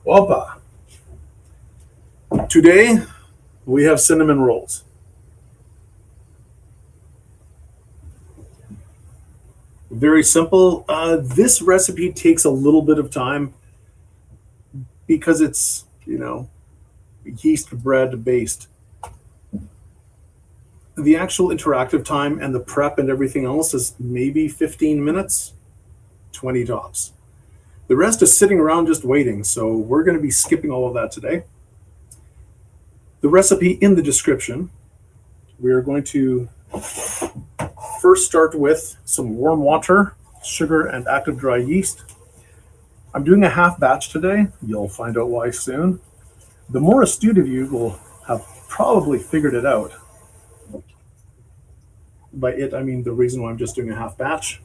Opa. Today we have cinnamon rolls. Very simple. This recipe takes a little bit of time because it's, yeast bread based. The actual interactive time and the prep and everything else is maybe 15 minutes, 20 tops. The rest is sitting around just waiting, so we're going to be skipping all of that today. The recipe in the description. We are going to first start with some warm water, sugar, and active dry yeast. I'm doing a half batch today. You'll find out why soon. The more astute of you will have probably figured it out. By it, I mean the reason why I'm just doing a half batch.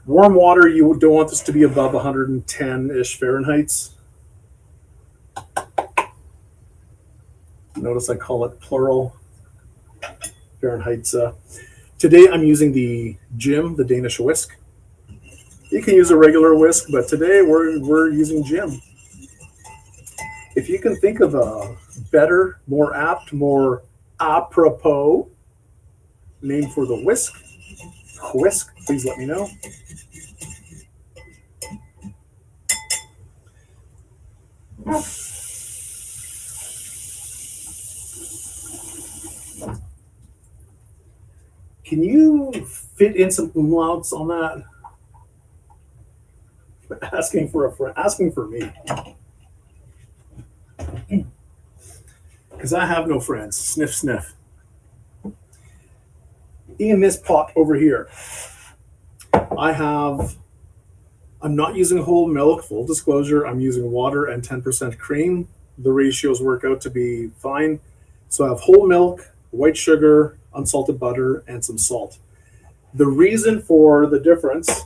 Warm water, you don't want this to be above 110-ish Fahrenheit. Notice I call it plural Fahrenheit. Today I'm using the Jim, the Danish whisk. You can use a regular whisk, but today we're using Jim. If you can think of a better, more apt, more apropos name for the whisk, please let me know. Can you fit in some umlauts on that? Asking for a friend, asking for me. Because I have no friends. Sniff, sniff. In this pot over here, I'm not using whole milk, full disclosure. I'm using water and 10% cream. The ratios work out to be fine. So I have whole milk, white sugar, unsalted butter, and some salt. The reason for the difference,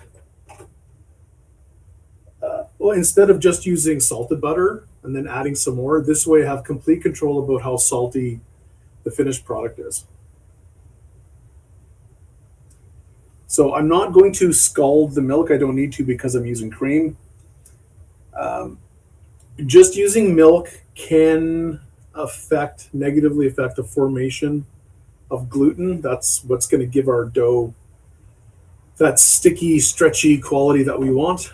instead of just using salted butter and then adding some more, this way I have complete control about how salty the finished product is. So I'm not going to scald the milk. I don't need to because I'm using cream. Just using milk can negatively affect the formation of gluten. That's what's going to give our dough that sticky, stretchy quality that we want.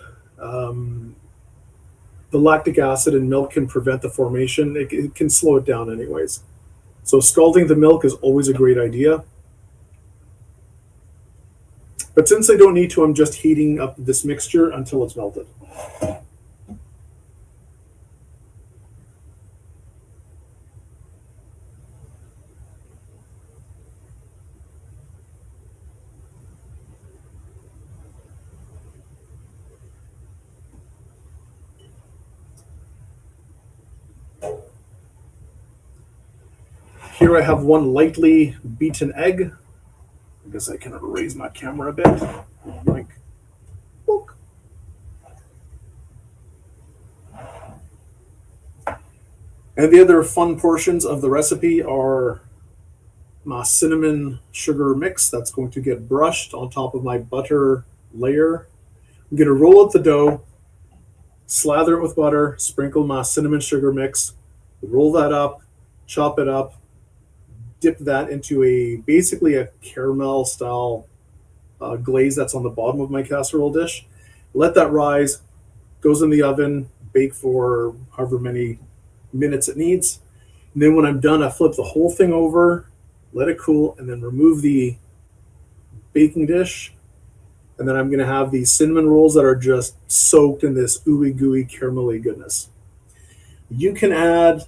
The lactic acid in milk can prevent the formation. It can slow it down anyways. So scalding the milk is always a great idea. But since I don't need to, I'm just heating up this mixture until it's melted. Here I have one lightly beaten egg. I guess I can raise my camera a bit. Like, book. And the other fun portions of the recipe are my cinnamon sugar mix that's going to get brushed on top of my butter layer. I'm going to roll out the dough, slather it with butter, sprinkle my cinnamon sugar mix, roll that up, chop it up, dip that into basically a caramel style glaze that's on the bottom of my casserole dish. Let that rise, goes in the oven, bake for however many minutes it needs. And then when I'm done, I flip the whole thing over, let it cool, and then remove the baking dish. And then I'm going to have these cinnamon rolls that are just soaked in this ooey gooey caramelly goodness. You can add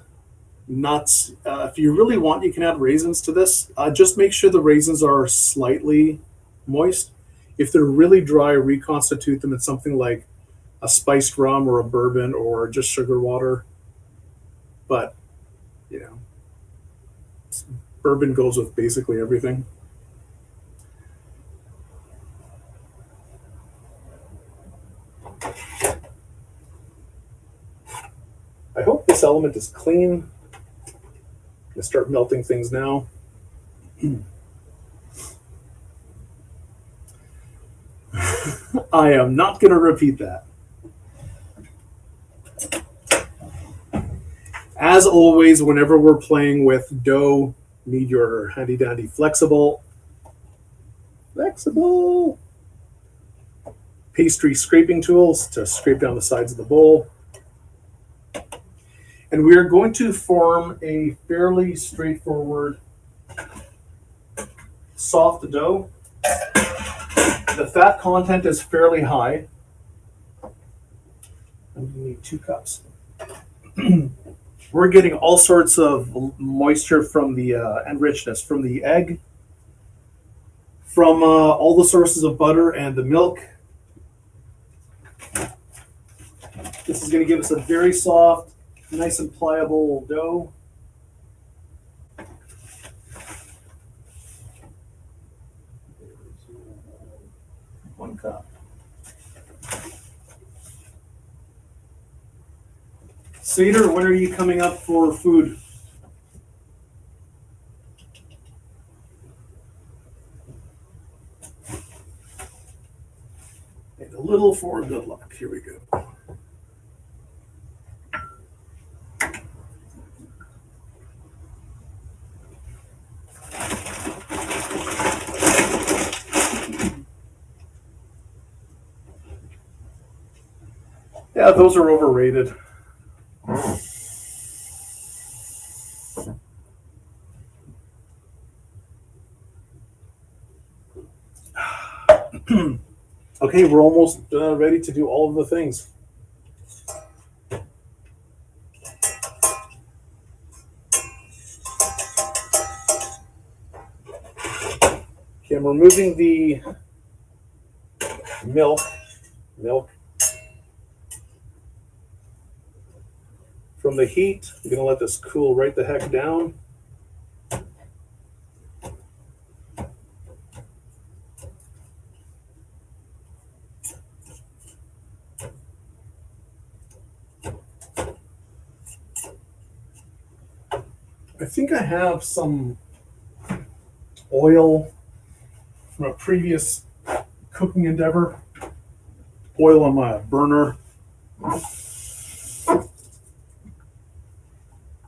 nuts. If you really want, you can add raisins to this. Just make sure the raisins are slightly moist. If they're really dry, reconstitute them in something like a spiced rum or a bourbon or just sugar water. But, bourbon goes with basically everything. I hope this element is clean. I'm going to start melting things now. I am not going to repeat that. As always, whenever we're playing with dough, need your handy dandy flexible pastry scraping tools to scrape down the sides of the bowl. And we are going to form a fairly straightforward soft dough. The fat content is fairly high. And we need 2 cups. We're getting all sorts of moisture from the and richness from the egg, from all the sources of butter and the milk. This is going to give us a very soft, nice and pliable dough. One cup. Seder, when are you coming up for food? And a little for good luck. Here we go. Yeah, those are overrated. Okay, we're almost ready to do all of the things. Okay, I'm removing the milk from the heat. I'm going to let this cool right the heck down. I think I have some oil from a previous cooking endeavor. Oil on my burner.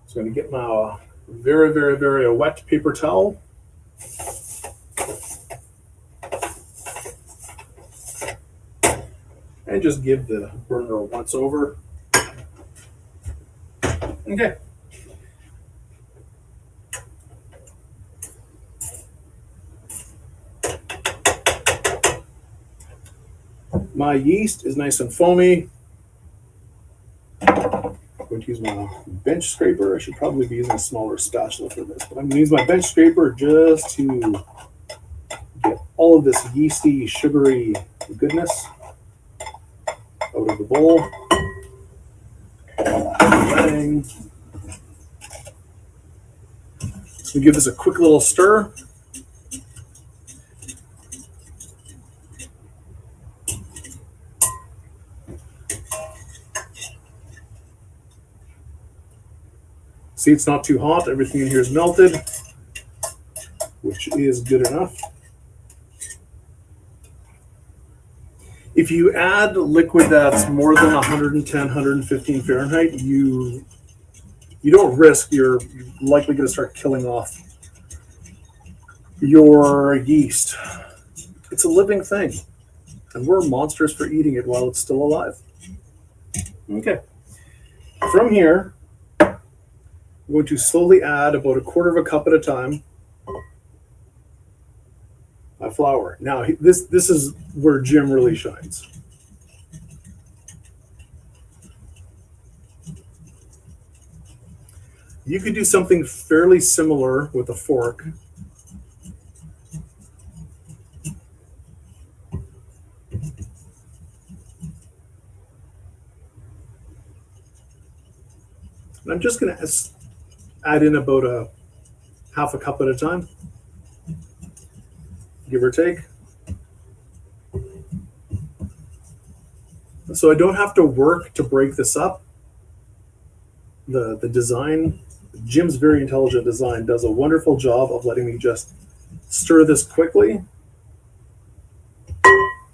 So I'm going to get my very, very, very wet paper towel. And just give the burner a once over. Okay. My yeast is nice and foamy. I'm going to use my bench scraper. I should probably be using a smaller spatula for this, but I'm going to use my bench scraper just to get all of this yeasty, sugary goodness out of the bowl. So give this a quick little stir. See, it's not too hot. Everything in here is melted, which is good enough. If you add liquid that's more than 110, 115 Fahrenheit, you don't risk, you're likely going to start killing off your yeast. It's a living thing, and we're monsters for eating it while it's still alive. Okay. From here, I'm going to slowly add about 1/4 cup at a time of flour. Now, this is where Jim really shines. You could do something fairly similar with a fork. And I'm just going to add in about 1/2 cup at a time, give or take. So I don't have to work to break this up. The design, Jim's very intelligent design, does a wonderful job of letting me just stir this quickly.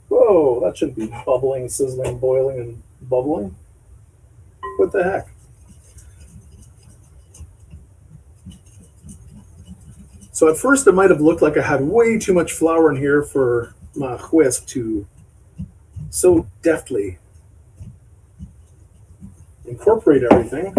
Whoa, that should be bubbling, sizzling, boiling, and bubbling. What the heck? So at first it might have looked like I had way too much flour in here for my whisk to so deftly incorporate everything.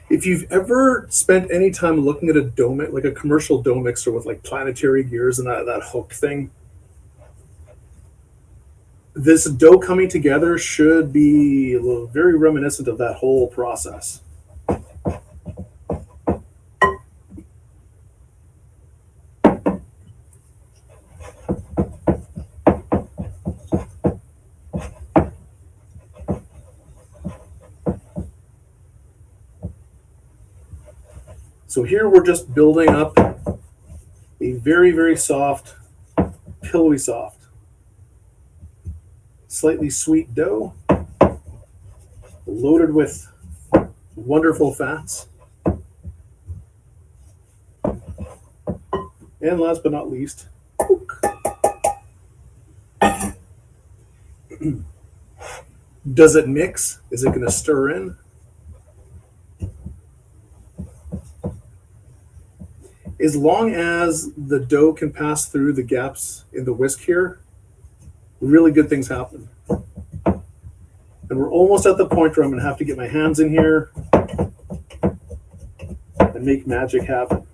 If you've ever spent any time looking at a dough mix, like a commercial dough mixer with like planetary gears and that hook thing, this dough coming together should be very reminiscent of that whole process. So here we're just building up a very, very soft, pillowy soft, slightly sweet dough, loaded with wonderful fats. And last but not least, does it mix? Is it going to stir in? As long as the dough can pass through the gaps in the whisk here, really good things happen. And we're almost at the point where I'm going to have to get my hands in here and make magic happen.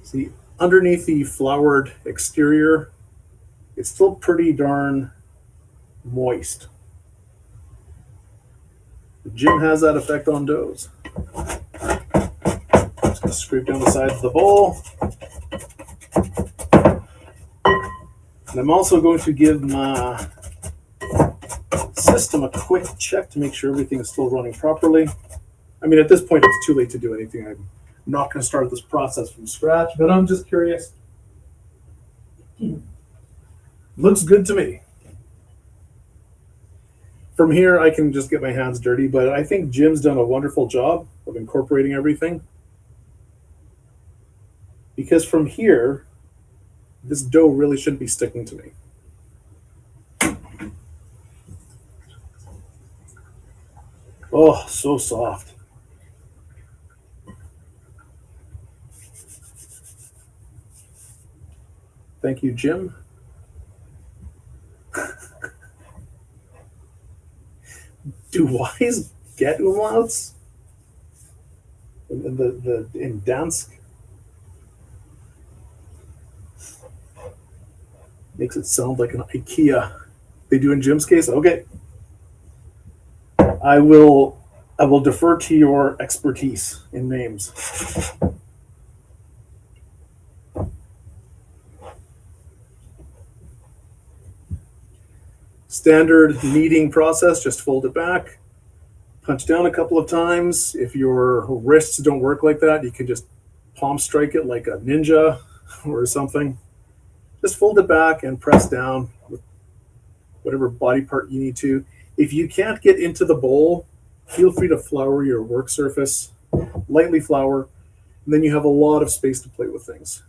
See, underneath the floured exterior, it's still pretty darn moist. Jim has that effect on doughs. Just gonna scrape down the sides of the bowl. And I'm also going to give my system a quick check to make sure everything is still running properly. I mean, at this point, it's too late to do anything. I'm not going to start this process from scratch, but I'm just curious. Looks good to me. From here, I can just get my hands dirty, but I think Jim's done a wonderful job of incorporating everything. Because from here, this dough really shouldn't be sticking to me. Oh, so soft. Thank you, Jim. Do Y's get umlauts? In Dansk? Makes it sound like an IKEA. They do in Jim's case? Okay. I will defer to your expertise in names. Standard kneading process, just fold it back, punch down a couple of times. If your wrists don't work like that, you can just palm strike it like a ninja or something. Just fold it back and press down with whatever body part you need to. If you can't get into the bowl, feel free to flour your work surface, lightly flour, and then you have a lot of space to play with things.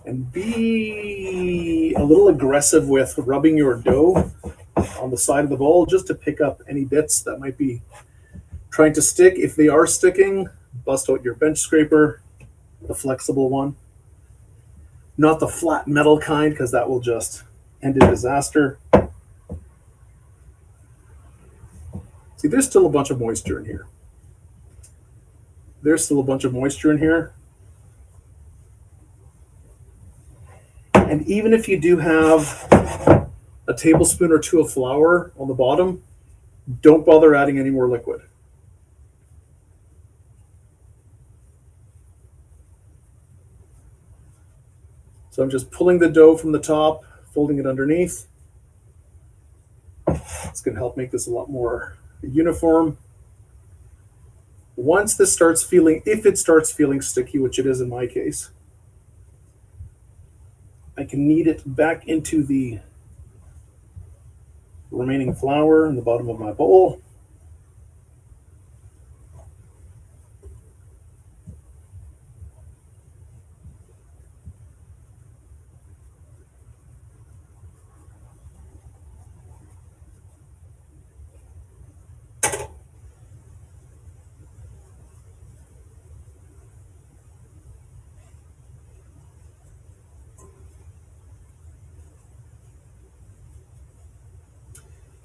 And be a little aggressive with rubbing your dough on the side of the bowl just to pick up any bits that might be trying to stick. If they are sticking, bust out your bench scraper, the flexible one. Not the flat metal kind, because that will just end in disaster. See, there's still a bunch of moisture in here. There's still a bunch of moisture in here. And even if you do have a tablespoon or two of flour on the bottom, don't bother adding any more liquid. So I'm just pulling the dough from the top, folding it underneath. It's going to help make this a lot more uniform. Once this starts feeling, if it starts feeling sticky, which it is in my case, I can knead it back into the remaining flour in the bottom of my bowl.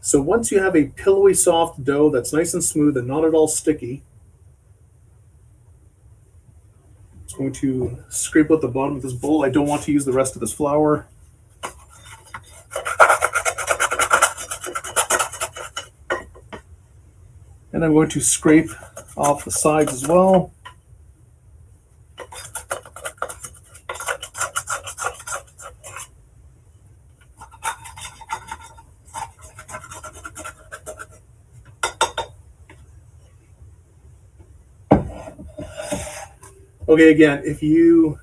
So once you have a pillowy soft dough that's nice and smooth and not at all sticky, it's going to scrape out the bottom of this bowl. I don't want to use the rest of this flour. And I'm going to scrape off the sides as well. Okay, again, if you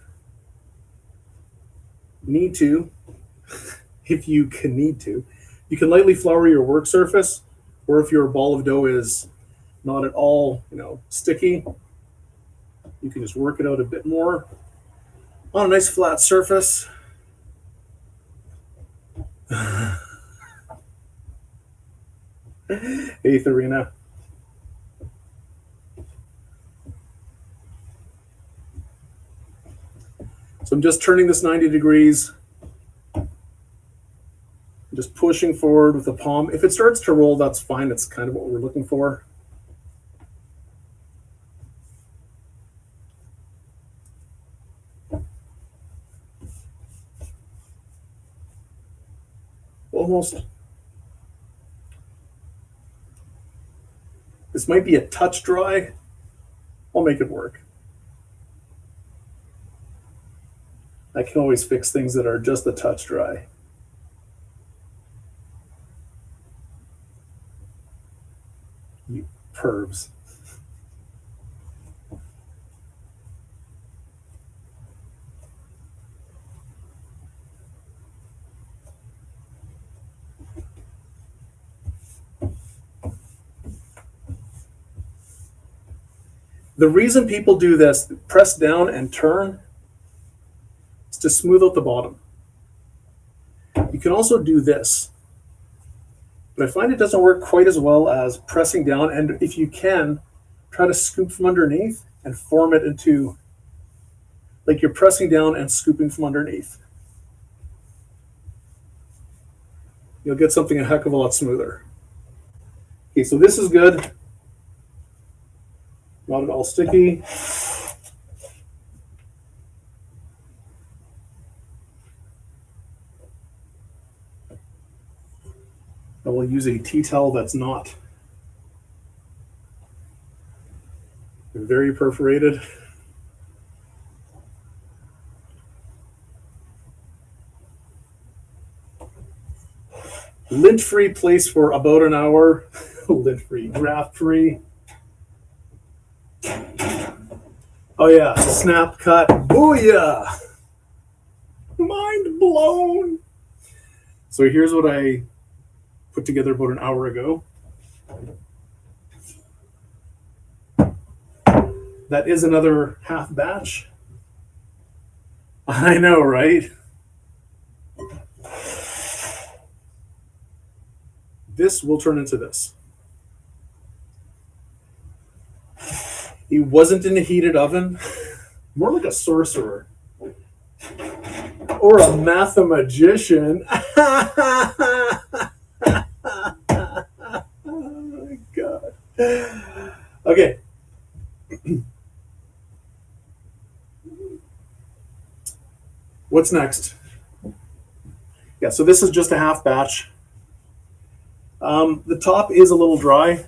need to, you can lightly flour your work surface, or if your ball of dough is not at all, sticky, you can just work it out a bit more on a nice flat surface. Eighth Arena. So I'm just turning this 90 degrees. Just pushing forward with the palm. If it starts to roll, that's fine. That's kind of what we're looking for. Almost. This might be a touch dry. I'll make it work. I can always fix things that are just a touch dry. You pervs. The reason people do this, press down and turn, is to smooth out the bottom. You can also do this, but I find it doesn't work quite as well as pressing down. And if you can, try to scoop from underneath and form it into, like you're pressing down and scooping from underneath. You'll get something a heck of a lot smoother. Okay, so this is good. Not at all sticky. I will use a tea towel that's not very perforated. Lint-free place for about an hour. Lint-free, draft-free. Oh yeah, snap cut, booyah! Mind blown. So here's what I put together about an hour ago. That is another half batch. I know, right? This will turn into this. He wasn't in a heated oven. More like a sorcerer. Or a mathemagician. Oh my God. Okay. What's next? Yeah, so this is just a half batch. The top is a little dry.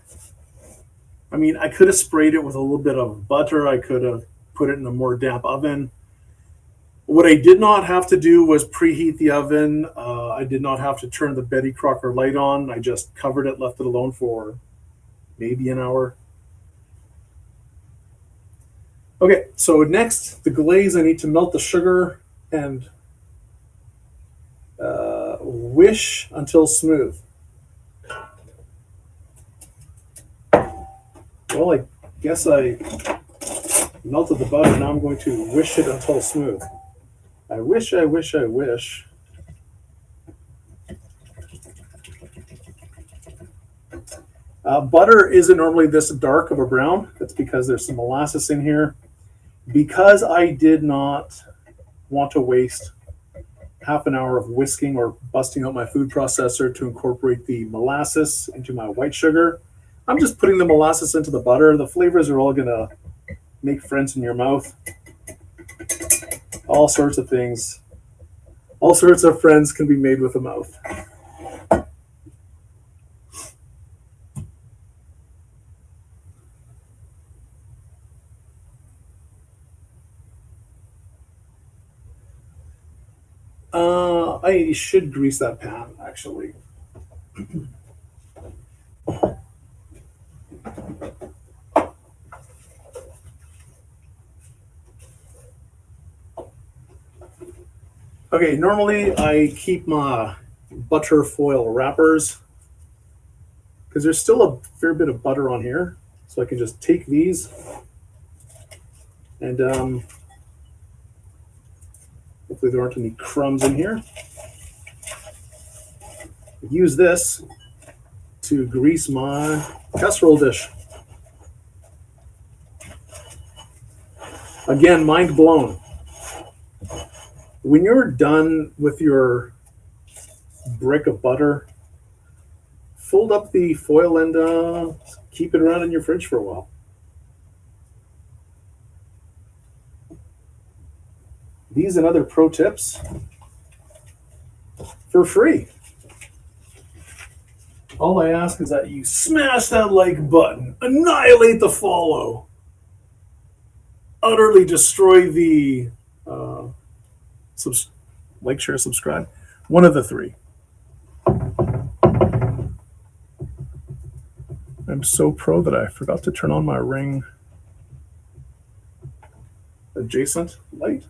I mean, I could have sprayed it with a little bit of butter. I could have put it in a more damp oven. What I did not have to do was preheat the oven. I did not have to turn the Betty Crocker light on. I just covered it, left it alone for maybe an hour. Okay, so next, the glaze, I need to melt the sugar and whish until smooth. Well, I guess I melted the butter. Now I'm going to whish it until smooth. I wish, I wish, I wish. Butter isn't normally this dark of a brown. That's because there's some molasses in here. Because I did not want to waste half an hour of whisking or busting out my food processor to incorporate the molasses into my white sugar, I'm just putting the molasses into the butter. The flavors are all going to make friends in your mouth. All sorts of things. All sorts of friends can be made with a mouth. I should grease that pan, actually. Okay, normally I keep my butter foil wrappers because there's still a fair bit of butter on here. So I can just take these and hopefully there aren't any crumbs in here. Use this to grease my casserole dish. Again, mind blown. When you're done with your brick of butter, fold up the foil and keep it around in your fridge for a while. These and other pro tips for free. All I ask is that you smash that like button, annihilate the follow, utterly destroy the like, share, subscribe. One of the three. I'm so pro that I forgot to turn on my ring adjacent light.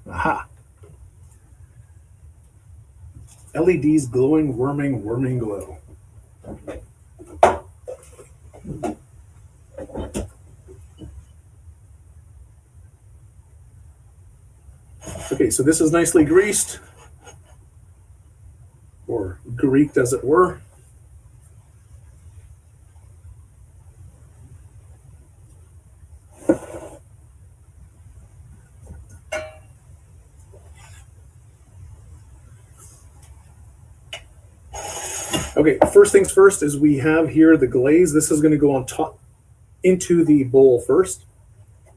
Aha. LEDs glowing, worming glow. Okay, so this is nicely greased, or greeked as it were. Okay, first things first is we have here the glaze. This is going to go on top into the bowl first.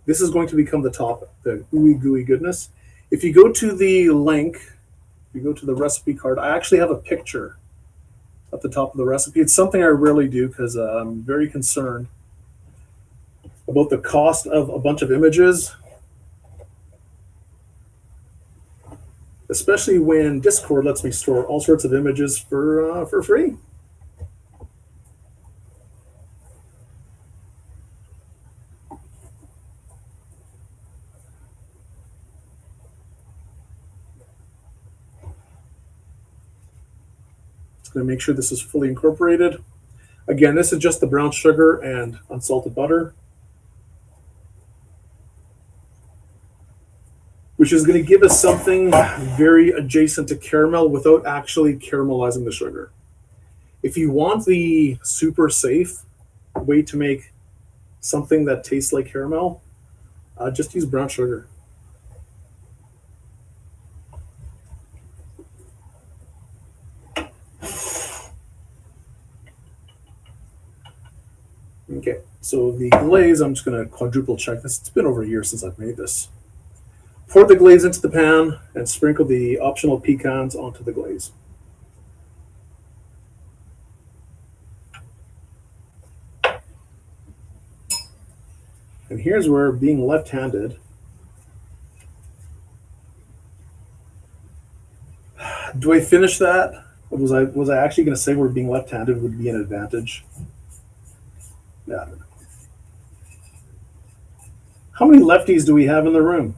This is going to become the top, the ooey gooey goodness. If you go to the link, if you go to the recipe card, I actually have a picture at the top of the recipe. It's something I rarely do because I'm very concerned about the cost of a bunch of images, especially when Discord lets me store all sorts of images for free. It's going to make sure this is fully incorporated. Again, this is just the brown sugar and unsalted butter, which is going to give us something very adjacent to caramel without actually caramelizing the sugar. If you want the super safe way to make something that tastes like caramel, just use brown sugar. Okay, so the glaze, I'm just going to quadruple check this. It's been over a year since I've made this. Pour the glaze into the pan and sprinkle the optional pecans onto the glaze. And here's where, being left-handed, Do I finish that? Was I actually going to say where being left-handed would be an advantage? Yeah. How many lefties do we have in the room?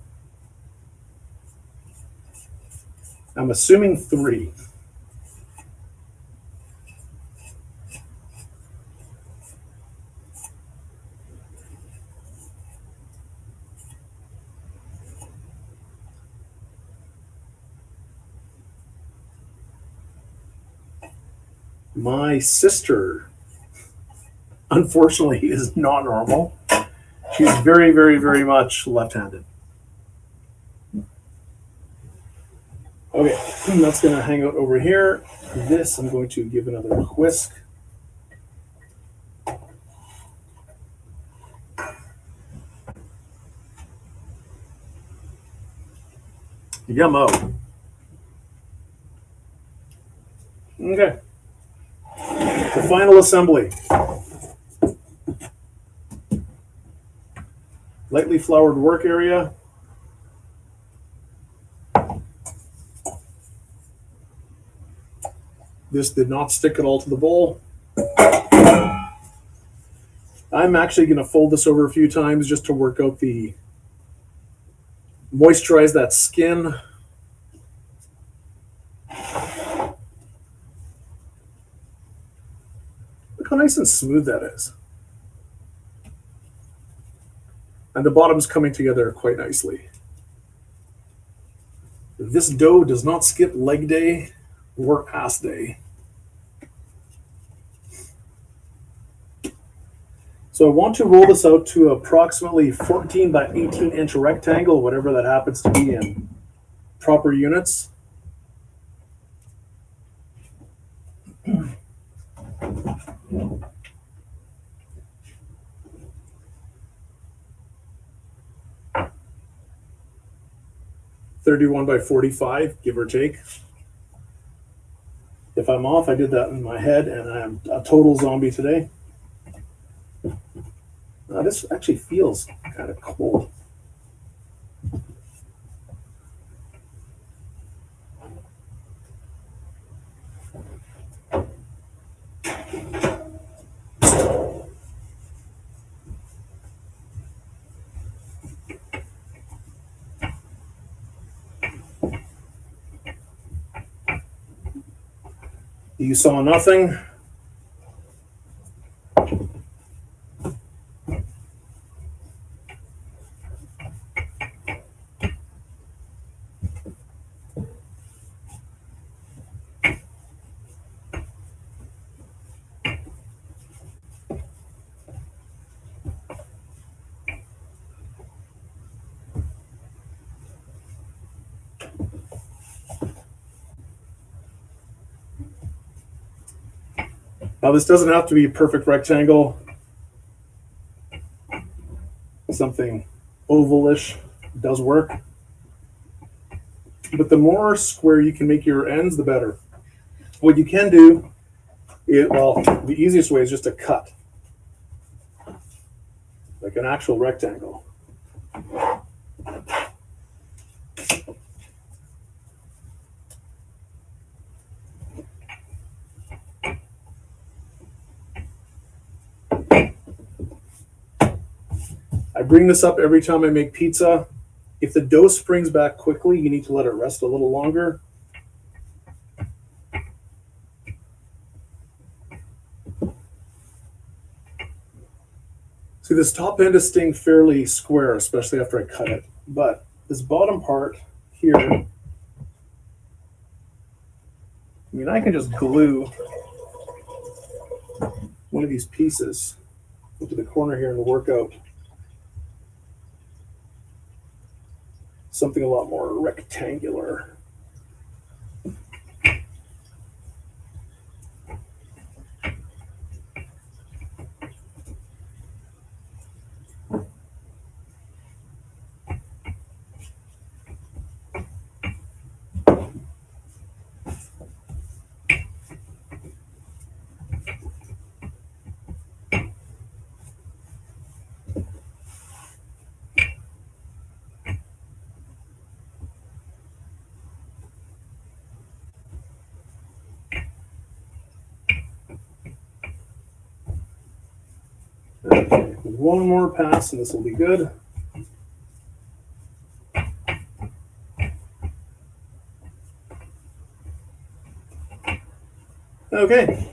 I'm assuming 3. My sister, unfortunately, is not normal. She's very, very, very much left-handed. Okay, that's going to hang out over here. This I'm going to give another whisk. Yummo. Okay. The final assembly. Lightly floured work area. This did not stick at all to the bowl. I'm actually going to fold this over a few times just to work out moisturize that skin. Look how nice and smooth that is. And the bottom's coming together quite nicely. This dough does not skip leg day or ass day. So I want to roll this out to approximately 14 by 18 inch rectangle, whatever that happens to be in proper units. (31 by 45, give or take. If I'm off, I did that in my head, and I'm a total zombie today. This actually feels kind of cold. You saw nothing. Now, this doesn't have to be a perfect rectangle. Something ovalish does work. But the more square you can make your ends, the better. What you can do, the easiest way is just to cut, like an actual rectangle. I bring this up every time I make pizza. If the dough springs back quickly, you need to let it rest a little longer. See, this top end is staying fairly square, especially after I cut it. But this bottom part here, I mean, I can just glue one of these pieces into the corner here and work out something a lot more rectangular. one more pass and this will be good. Okay.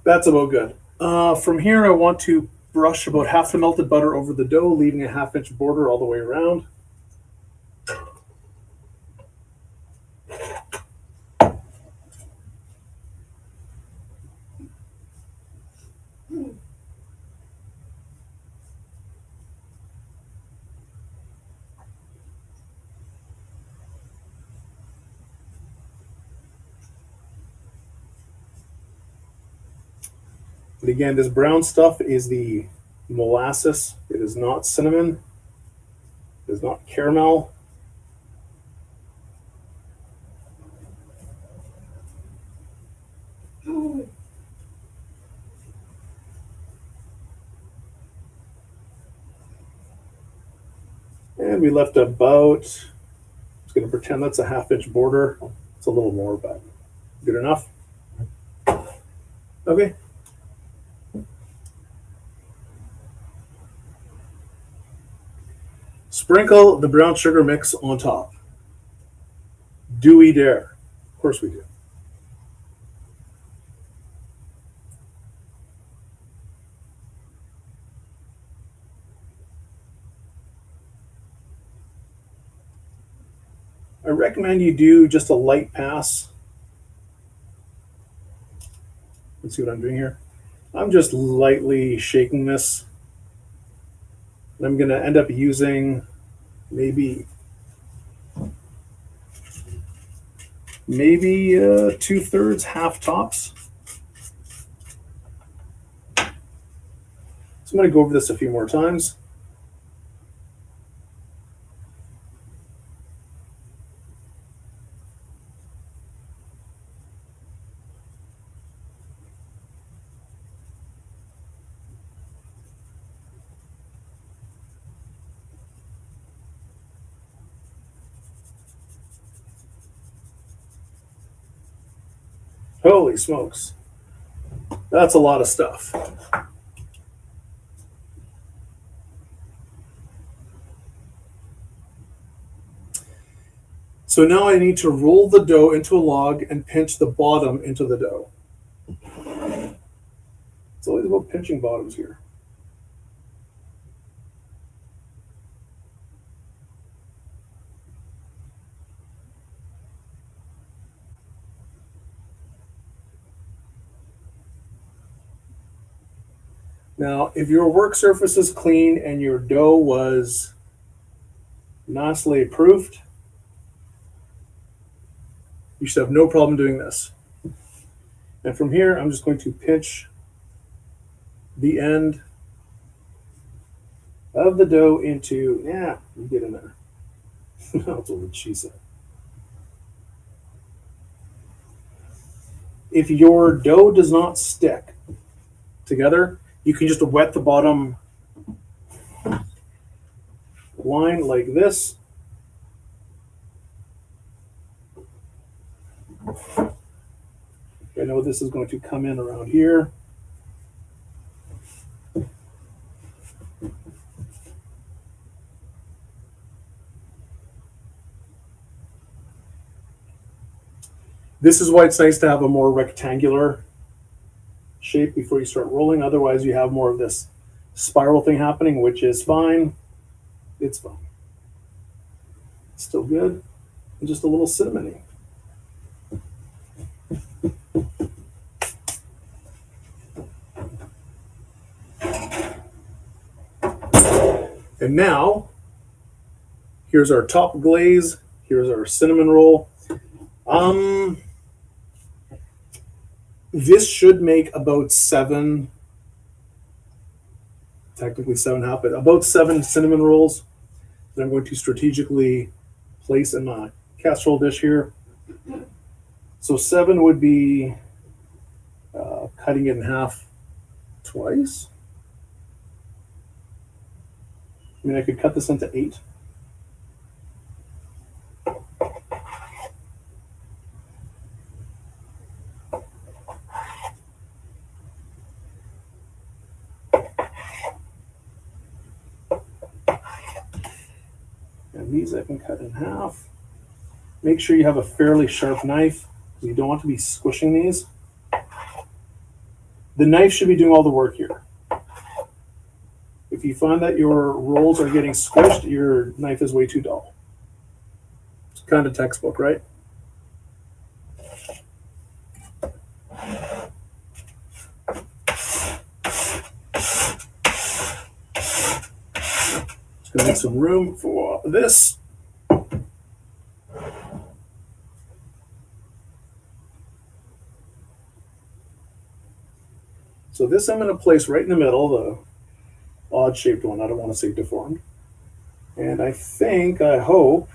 That's about good. From here, I want to brush about half the melted butter over the dough, leaving a 1/2 inch border all the way around. And again, this brown stuff is the molasses. It is not cinnamon. It is not caramel. And we left about, I'm just going to pretend that's a 1/2 inch border. It's a little more, but good enough. Okay. Sprinkle the brown sugar mix on top. Do we dare? Of course we do. I recommend you do just a light pass. Let's see what I'm doing here. I'm just lightly shaking this. And I'm going to end up using maybe 2/3 half tops. So I'm going to go over this a few more times. Holy smokes. That's a lot of stuff. So now I need to roll the dough into a log and pinch the bottom into the dough. It's always about pinching bottoms here. Now, if your work surface is clean and your dough was nicely proofed, you should have no problem doing this. And from here, I'm just going to pinch the end of the dough into, you get in there. That's what she said. If your dough does not stick together, you can just wet the bottom line like this. I know this is going to come in around here. This is why it's nice to have a more rectangular shape before you start rolling. Otherwise, you have more of this spiral thing happening, which is fine. It's fine. It's still good. And just a little cinnamony. And now, here's our top glaze. Here's our cinnamon roll. This should make about 7, technically 7.5, but about 7 cinnamon rolls. that I'm going to strategically place in my casserole dish here. So 7 would be cutting it in half twice. I mean, I could cut this into 8. And these I can cut in half. Make sure you have a fairly sharp knife. You don't want to be squishing these. The knife should be doing all the work here. If you find that your rolls are getting squished, your knife is way too dull. It's kind of textbook, right? Just gonna make some room for this. So this I'm going to place right in the middle, the odd-shaped one. I don't want to say deformed. And I hope,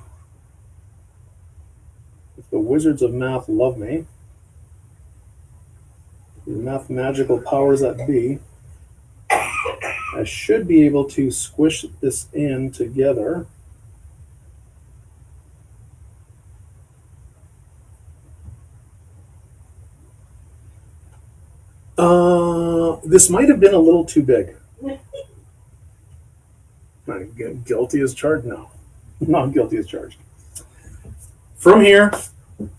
if the wizards of math love me, the math magical powers that be, I should be able to squish this in together. This might have been a little too big. I'm guilty as charged? No, not guilty as charged. From here. You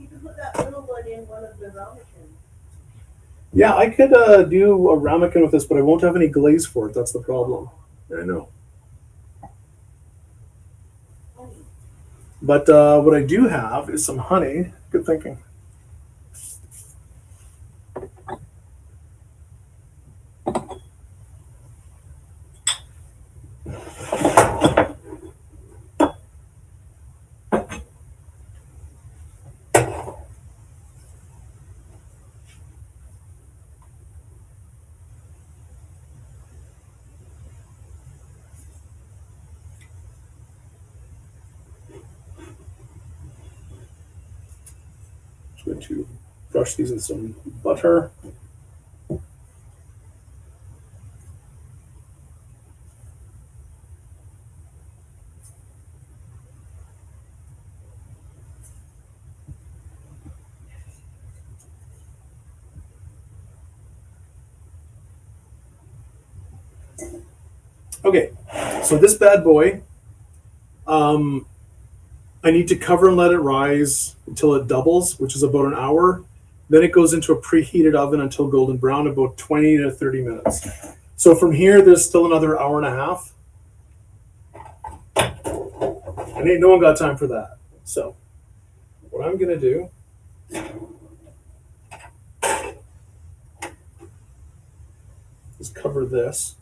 can put that little one in one of the ramekins. Yeah, I could do a ramekin with this, but I won't have any glaze for it. That's the problem. I know. But what I do have is some honey. Good thinking. Going to brush these in some butter. Okay, so this bad boy, I need to cover and let it rise until it doubles, which is about an hour. Then it goes into a preheated oven until golden brown, about 20 to 30 minutes. So from here, there's still another hour and a half. And ain't no one got time for that. So what I'm going to do is cover this.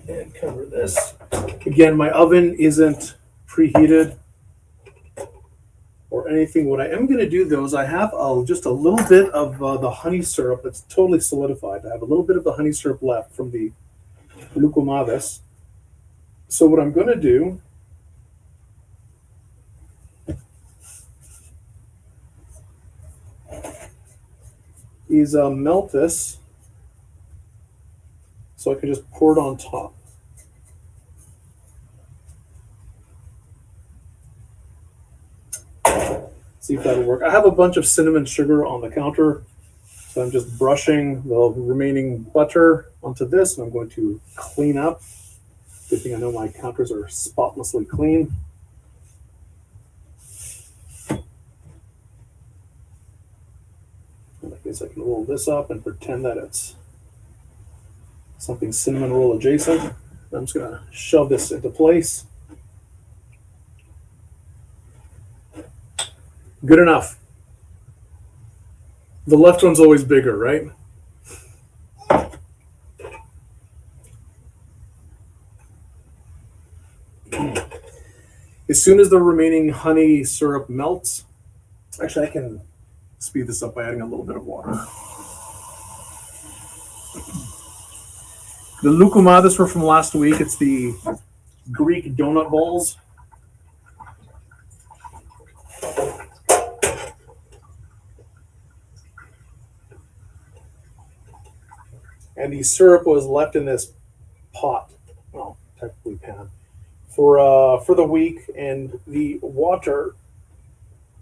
And cover this. Again, my oven isn't preheated or anything. What I am going to do, though, is I have just a little bit of the honey syrup that's totally solidified. I have a little bit of the honey syrup left from the amaze. So what I'm going to do is melt this so I can just pour it on top. See if that'll work. I have a bunch of cinnamon sugar on the counter, so I'm just brushing the remaining butter onto this, and I'm going to clean up. Good thing I know my counters are spotlessly clean. And I guess I can roll this up and pretend that it's something cinnamon roll adjacent. I'm just going to shove this into place. Good enough. The left one's always bigger, right? As soon as the remaining honey syrup melts, actually I can speed this up by adding a little bit of water. The loukoumades were from last week. It's the Greek donut balls. And the syrup was left in this pot, well, technically pan, for the week, and the water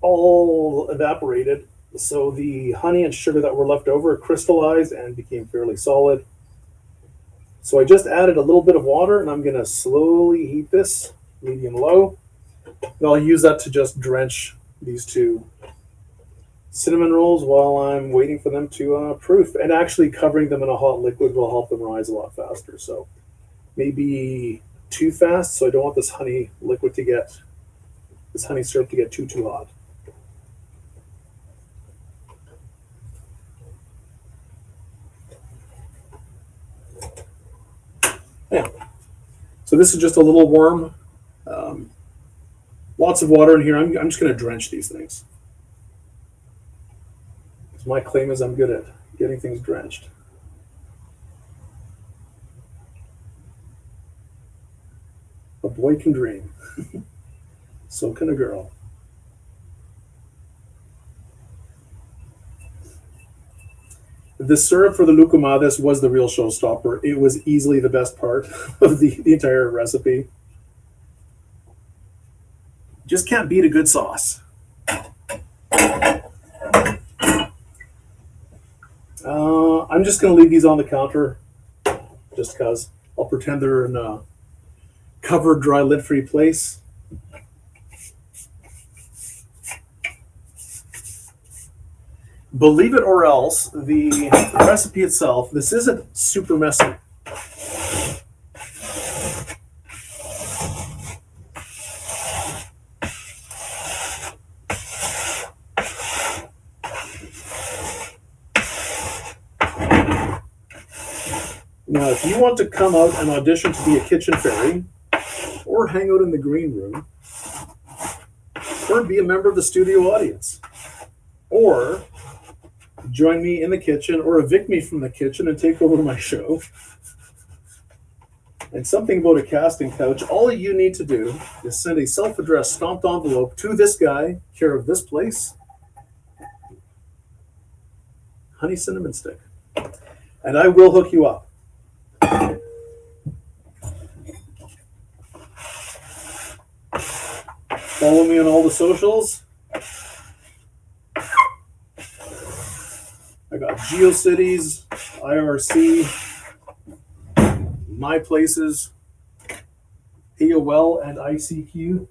all evaporated. So the honey and sugar that were left over crystallized and became fairly solid. So I just added a little bit of water, and I'm going to slowly heat this, medium low. And I'll use that to just drench these two cinnamon rolls while I'm waiting for them to proof. And actually covering them in a hot liquid will help them rise a lot faster. So maybe too fast, so I don't want this honey liquid to get, this honey syrup to get too hot. Yeah. So this is just a little warm. Lots of water in here. I'm just going to drench these things. My claim is I'm good at getting things drenched. A boy can dream. So can a girl. The syrup for the loukoumades was the real showstopper. It was easily the best part of the entire recipe. Just can't beat a good sauce. I'm just going to leave these on the counter just because I'll pretend they're in a covered, dry, lid-free place. Believe it or else, the recipe itself, this isn't super messy. Now, if you want to come out and audition to be a kitchen fairy, or hang out in the green room, or be a member of the studio audience, or join me in the kitchen, or evict me from the kitchen and take over my show, and something about a casting couch, all you need to do is send a self-addressed stamped envelope to this guy, care of this place, Honey Cinnamon Stick, and I will hook you up. Follow me on all the socials. I got GeoCities, IRC, My Places, AOL, and ICQ.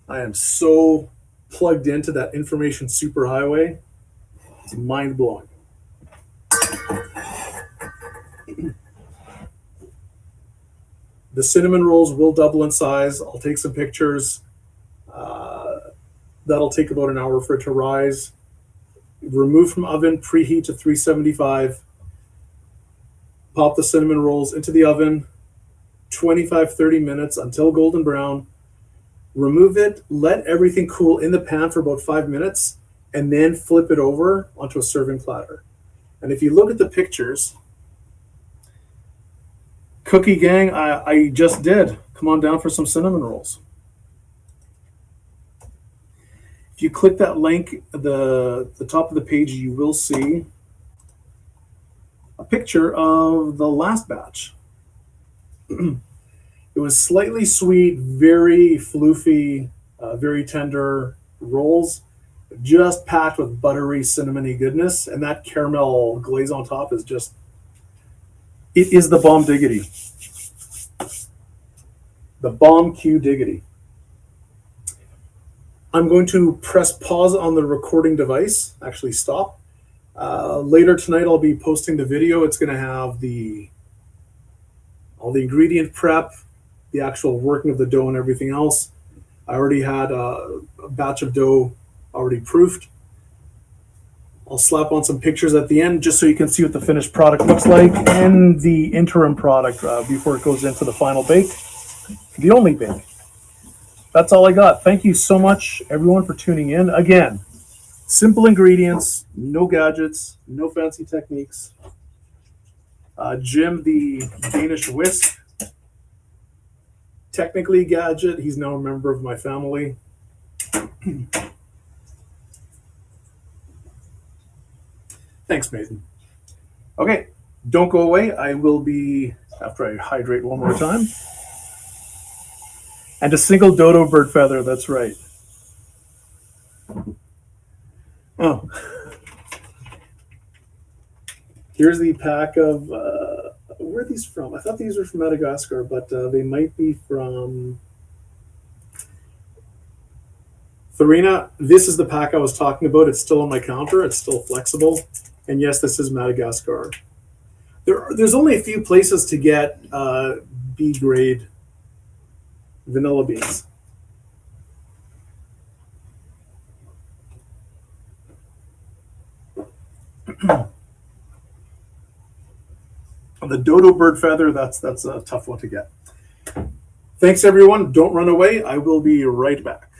I am so plugged into that information superhighway. It's mind-blowing. The cinnamon rolls will double in size. I'll take some pictures. That'll take about an hour for it to rise. Remove from oven, preheat to 375. Pop the cinnamon rolls into the oven, 25-30 minutes until golden brown. Remove it, let everything cool in the pan for about 5 minutes, and then flip it over onto a serving platter. And if you look at the pictures, Cookie Gang, I just did. Come on down for some cinnamon rolls. If you click that link at the top of the page, you will see a picture of the last batch. It was slightly sweet, very floofy, very tender rolls, just packed with buttery, cinnamony goodness, and that caramel glaze on top is just, it is the bomb diggity. The bomb Q diggity. I'm going to press pause on the recording device, actually stop. Later tonight, I'll be posting the video. It's going to have all the ingredient prep, the actual working of the dough and everything else. I already had a batch of dough already proofed. I'll slap on some pictures at the end just so you can see what the finished product looks like and the interim product before it goes into the final bake, the only bake. That's all I got. Thank you so much, everyone, for tuning in. Again, simple ingredients, no gadgets, no fancy techniques. Jim, the Danish whisk, technically gadget. He's now a member of my family. Thanks, Mason. Okay, don't go away. I will be, after I hydrate one more time. And a single dodo bird feather, that's right. Oh. Here's the pack of, where are these from? I thought these were from Madagascar, but they might be from Farina. This is the pack I was talking about. It's still on my counter. It's still flexible. And yes, this is Madagascar. There's only a few places to get B grade vanilla beans. The dodo bird feather, that's a tough one to get. Thanks, everyone. Don't run away. I will be right back.